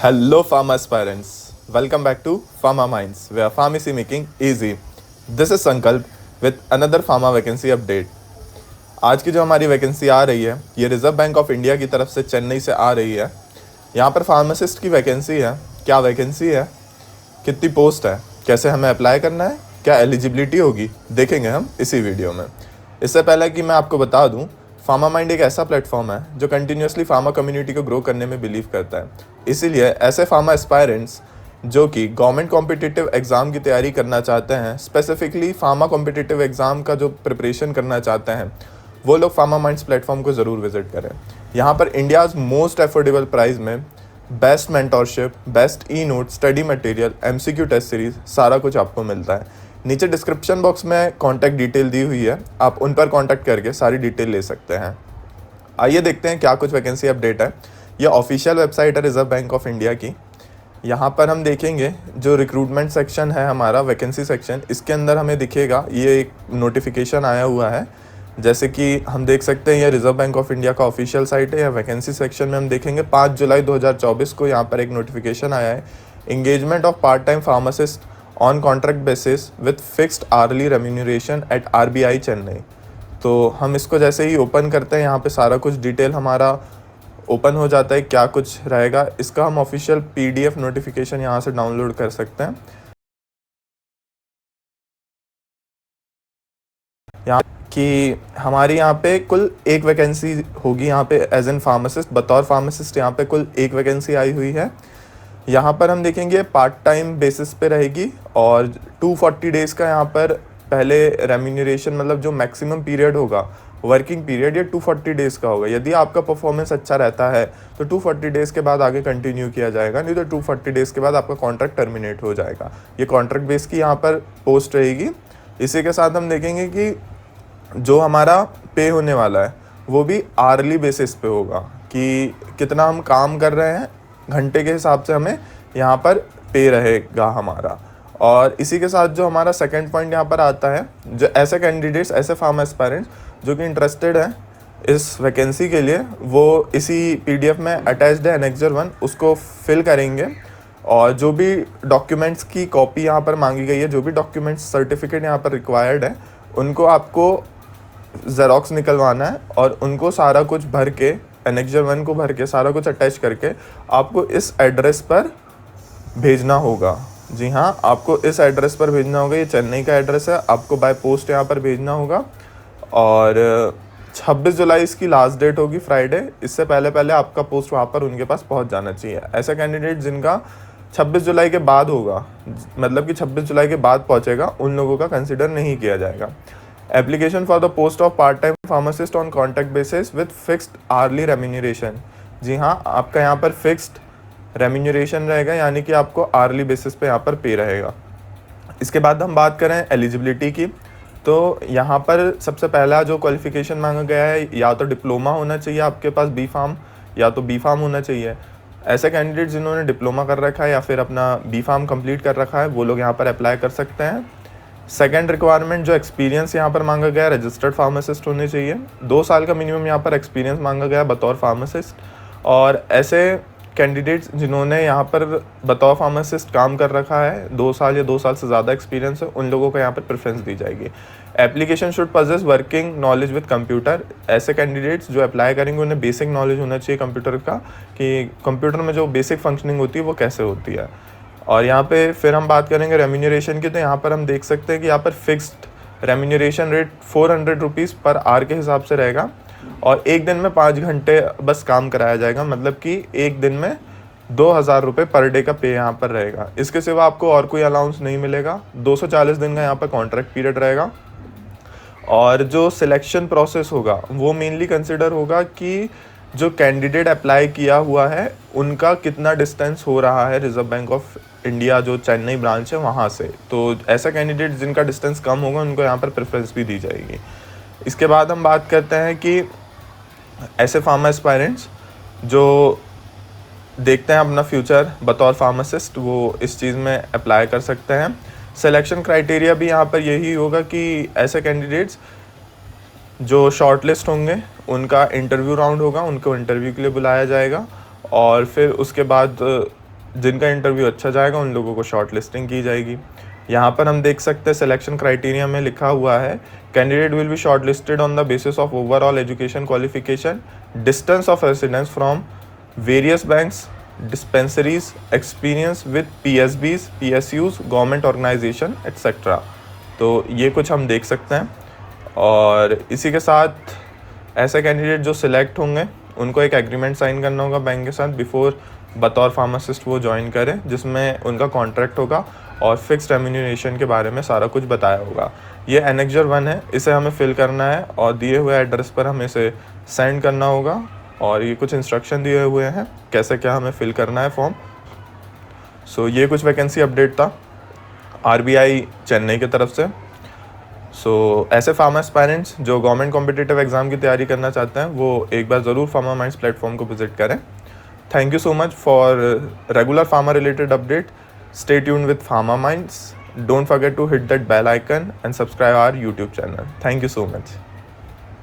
Hello, pharma aspirants. Welcome back to Pharma Minds, where pharmacy making easy. This is Sankalp with another pharma vacancy update. आज की जो हमारी vacancy आ रही है ये रिजर्व बैंक ऑफ इंडिया की तरफ से चेन्नई से आ रही है। यहाँ पर फार्मासिस्ट की वैकेंसी है। क्या वैकेंसी है, कितनी पोस्ट है, कैसे हमें अप्लाई करना है, क्या एलिजिबिलिटी होगी, देखेंगे हम इसी वीडियो में। इससे पहले कि मैं आपको बता दूं, फार्मा माइंड एक ऐसा प्लेटफॉर्म है जो कंटिन्यूसली फार्मा कम्युनिटी को ग्रो करने में बिलीव करता है। इसीलिए ऐसे फार्मा एस्पायरेंट्स जो कि गवर्नमेंट कॉम्पिटिटिव एग्ज़ाम की तैयारी करना चाहते हैं, स्पेसिफिकली फार्मा कॉम्पिटिटिव एग्ज़ाम का जो प्रिपरेशन करना चाहते हैं, वो लोग फार्मा माइंड्स प्लेटफॉर्म को ज़रूर विजिट करें। यहाँ पर इंडियाज़ मोस्ट अफोर्डेबल प्राइस में best mentorship, best e note, study material, MCQ test series, सारा कुछ आपको मिलता है। नीचे डिस्क्रिप्शन बॉक्स में कॉन्टैक्ट डिटेल दी हुई है, आप उन पर कॉन्टैक्ट करके सारी डिटेल ले सकते हैं। आइए देखते हैं क्या कुछ वैकेंसी अपडेट है। ये ऑफिशियल वेबसाइट है रिजर्व बैंक ऑफ इंडिया की। यहाँ पर हम देखेंगे जो रिक्रूटमेंट सेक्शन है हमारा, वैकेंसी सेक्शन, इसके अंदर हमें दिखेगा ये एक नोटिफिकेशन आया हुआ है। जैसे कि हम देख सकते हैं ये रिजर्व बैंक ऑफ इंडिया का ऑफिशियल साइट है। या वैकेंसी सेक्शन में हम देखेंगे 5 जुलाई 2024 को यहाँ पर एक नोटिफिकेशन आया है, engagement of part time pharmacist on contract basis with fixed early remuneration at RBI Chennai. तो हम इसको जैसे ही ओपन करते हैं, यहाँ पे सारा कुछ डिटेल हमारा ओपन हो जाता है, क्या कुछ रहेगा। इसका हम ऑफिशियल PDF नोटिफिकेशन यहाँ से डाउनलोड कर सकते हैं। यहाँ कि हमारी यहाँ पे कुल एक वैकेंसी होगी यहाँ पे एज एन फार्मासिस्ट, बतौर फार्मासिस्ट यहाँ पे कुल एक वैकेंसी आई हुई है। यहाँ पर हम देखेंगे पार्ट टाइम बेसिस पे रहेगी और 240 डेज़ का यहाँ पर पहले रेम्यूनरेशन, मतलब जो मैक्सिमम पीरियड होगा वर्किंग पीरियड, ये 240 डेज़ का होगा। यदि आपका परफॉर्मेंस अच्छा रहता है तो 240 डेज़ के बाद आगे कंटिन्यू किया जाएगा, नहीं तो 240 डेज़ के बाद आपका कॉन्ट्रैक्ट टर्मिनेट हो जाएगा। ये कॉन्ट्रैक्ट बेस की यहाँ पर पोस्ट रहेगी। इसी के साथ हम देखेंगे कि जो हमारा पे होने वाला है वो भी आर्ली बेसिस पे होगा, कि कितना हम काम कर रहे हैं घंटे के हिसाब से हमें यहाँ पर पे रहेगा हमारा। और इसी के साथ जो हमारा सेकंड पॉइंट यहाँ पर आता है, जो ऐसे कैंडिडेट्स, ऐसे फार्मा एस्पायरेंट्स जो कि इंटरेस्टेड हैं इस वैकेंसी के लिए, वो इसी PDF में अटैच्ड है एनेक्जर 1, उसको फिल करेंगे। और जो भी डॉक्यूमेंट्स की कॉपी यहाँ पर मांगी गई है, जो भी डॉक्यूमेंट्स सर्टिफिकेट यहाँ पर रिक्वायर्ड है, उनको आपको ज़ेरॉक्स निकलवाना है और उनको सारा कुछ भर के, एनेक्जर 1 को भर के, सारा कुछ अटैच करके आपको इस एड्रेस पर भेजना होगा। जी हाँ, आपको इस एड्रेस पर भेजना होगा। ये चेन्नई का एड्रेस है, आपको बाय पोस्ट यहाँ पर भेजना होगा। और 26 जुलाई इसकी लास्ट डेट होगी, फ्राइडे। इससे पहले पहले आपका पोस्ट वहाँ पर उनके पास पहुँच जाना चाहिए। ऐसे कैंडिडेट जिनका 26 जुलाई के बाद होगा, मतलब कि 26 जुलाई के बाद पहुँचेगा, उन लोगों का कंसिडर नहीं किया जाएगा। Application for the post of part time pharmacist on contract basis with fixed early remuneration. जी हाँ, आपका यहाँ पर फिक्स्ड रेम्यूनरेशन रहेगा, यानी कि आपको आर्ली बेसिस पे यहाँ पर पे रहेगा। इसके बाद हम बात करें एलिजिबिलिटी की, तो यहाँ पर सबसे पहला जो क्वालिफिकेशन मांगा गया है, या तो डिप्लोमा होना चाहिए आपके पास B.Pharm, या तो B.Pharm होना चाहिए। ऐसे कैंडिडेट जिन्होंने डिप्लोमा कर रखा है या फिर अपना B.Pharm कंप्लीट कर रखा है, वो लोग यहाँ पर अप्लाई कर सकते हैं। सेकेंड रिक्वायरमेंट जो एक्सपीरियंस यहाँ पर मांगा गया है, रजिस्टर्ड फार्मासिस्ट होने चाहिए। 2 साल का मिनिमम यहाँ पर एक्सपीरियंस मांगा गया है बतौर फार्मासिस्ट। और ऐसे कैंडिडेट्स जिन्होंने यहाँ पर बतौर फार्मासिस्ट काम कर रखा है, 2 साल या 2 साल से ज़्यादा एक्सपीरियंस है, उन लोगों को यहाँ पर प्रेफरेंस दी जाएगी। Application should possess working knowledge with computer. ऐसे कैंडिडेट्स जो अप्लाई करेंगे उन्हें बेसिक नॉलेज होना चाहिए कंप्यूटर का, कि कंप्यूटर में जो बेसिक फंक्शनिंग होती है वो कैसे होती है। और यहाँ पे फिर हम बात करेंगे रेम्यूनरेशन की, तो यहाँ पर हम देख सकते हैं कि यहाँ पर fixed remuneration rate 400 rupees per hour के हिसाब से रहेगा। और एक दिन में 5 घंटे बस काम कराया जाएगा, मतलब कि एक दिन में 2000 रुपये पर डे का पे यहाँ पर रहेगा। इसके सिवा आपको और कोई अलाउंस नहीं मिलेगा। 240 दिन का यहाँ पर कॉन्ट्रैक्ट पीरियड रहेगा। और जो सिलेक्शन प्रोसेस होगा वो मेनली कंसिडर होगा कि जो कैंडिडेट अप्लाई किया हुआ है उनका कितना डिस्टेंस हो रहा है रिजर्व बैंक ऑफ इंडिया जो चेन्नई ब्रांच है वहाँ से। तो ऐसा कैंडिडेट जिनका डिस्टेंस कम होगा उनको यहाँ पर प्रेफरेंस भी दी जाएगी। इसके बाद हम बात करते हैं कि ऐसे फार्मा एस्पायरेंट्स जो देखते हैं अपना फ्यूचर बतौर फार्मासिस्ट, वो इस चीज़ में अप्लाई कर सकते हैं। सिलेक्शन क्राइटेरिया भी यहाँ पर यही होगा कि ऐसे कैंडिडेट्स जो शॉर्ट लिस्ट होंगे उनका इंटरव्यू राउंड होगा, उनको इंटरव्यू के लिए बुलाया जाएगा। और फिर उसके बाद जिनका इंटरव्यू अच्छा जाएगा उन लोगों को शॉर्ट लिस्टिंग की जाएगी। यहाँ पर हम देख सकते हैं सिलेक्शन क्राइटेरिया में लिखा हुआ है candidate will be short listed on the basis of overall education qualification, distance of residence from various banks, dispensaries, experience with PSBs, PSUs, government organisation etcetera. तो ये कुछ हम देख सकते हैं। और इसी के साथ ऐसे कैंडिडेट जो सिलेक्ट होंगे उनको एक एग्रीमेंट साइन करना होगा बैंक के साथ बिफोर बतौर फार्मासिस्ट वो ज्वाइन करें, जिसमें उनका कॉन्ट्रैक्ट होगा और फिक्स रेम्यूनरेशन के बारे में सारा कुछ बताया होगा। ये एनेक्जर 1 है, इसे हमें फिल करना है और दिए हुए एड्रेस पर हमें इसे सेंड करना होगा। और ये कुछ इंस्ट्रक्शन दिए हुए हैं कैसे क्या हमें फिल करना है फॉर्म। सो ये कुछ वैकेंसी अपडेट था RBI चेन्नई की तरफ से। सो ऐसे फार्मा एस्पायरेंट्स जो गवर्नमेंट कॉम्पिटिटिव एग्ज़ाम की तैयारी करना चाहते हैं वो एक बार ज़रूर फार्मा माइंड्स प्लेटफॉर्म को विजिट करें। Thank you so much for regular pharma related update. Stay tuned with Pharma Minds. Don't forget to hit that bell icon and subscribe our YouTube channel. Thank you so much.